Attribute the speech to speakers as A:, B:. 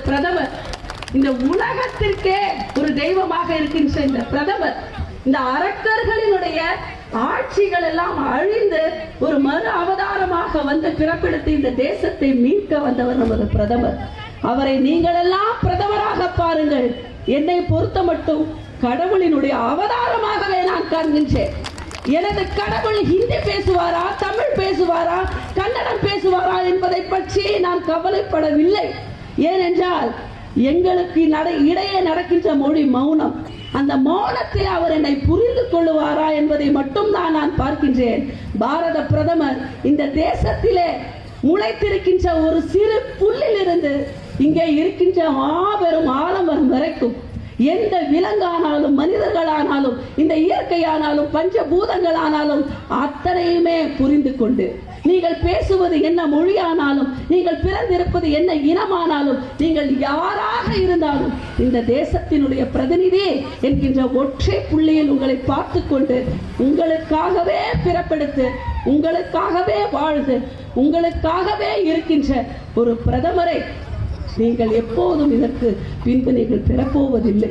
A: பிரதமர், இந்த உலகத்திற்கே ஒரு தெய்வமாக இருக்கின்ற இந்த பிரதமர், இந்த அரக்கர்களினுடைய ஆட்சிகள் எல்லாம் அழிந்து ஒரு மறு அவதாரமாக வந்து பிறப்பெடுத்து இந்த தேசத்தை மீட்க வந்தவர் நமது பிரதமர். அவரை நீங்கள் எல்லாம் பிரதமராக பாருங்கள். என்னை பொறுத்த மட்டும் கடவுளினுடைய அவதாரமாகவே நான் காண்கின்றேன். எனது கடவுள் ஹிந்தி பேசுவாரா, தமிழ் பேசுவாரா, கன்னடம் பேசுவாரா என்பதை பற்றி நான் கவலைப்படவில்லை. ஏனென்றால் எங்களுக்கு இடையே நடக்கின்ற மொழி மௌனம். அந்த மௌனத்தில் அவர் என்னை புரிந்து கொள்ளுவாரா என்பதை மட்டும் தான் நான் பார்க்கின்றேன். பாரத பிரதமர் இந்த தேசத்திலே முளைத்திருக்கின்ற ஒரு சிறு புல்லிலிருந்து இங்கே இருக்கின்ற மாபெரும் ஆலமரம் வரைக்கும் எந்த விலங்கானாலும் மனிதர்களானாலும் இந்த இயற்கையானாலும் பஞ்சபூதங்களானாலும் அத்தனையுமே புரிந்து கொண்டு, நீங்கள் பேசுவது என்ன மொழியானாலும், நீங்கள் பிறந்திருப்பது என்ன இனமானாலும், நீங்கள் யாராக இருந்தாலும் இந்த தேசத்தினுடைய பிரதிநிதி என்கின்ற ஒற்றை புள்ளியில் உங்களை பார்த்து கொண்டு, உங்களுக்காகவே பிறப்பெடுத்து, உங்களுக்காகவே வாழ்ந்து, உங்களுக்காகவே இருக்கின்ற ஒரு பிரதமரை நீங்கள் எப்போதும் இதற்கு பின்பு நீங்கள் பெறப்போவதில்லை.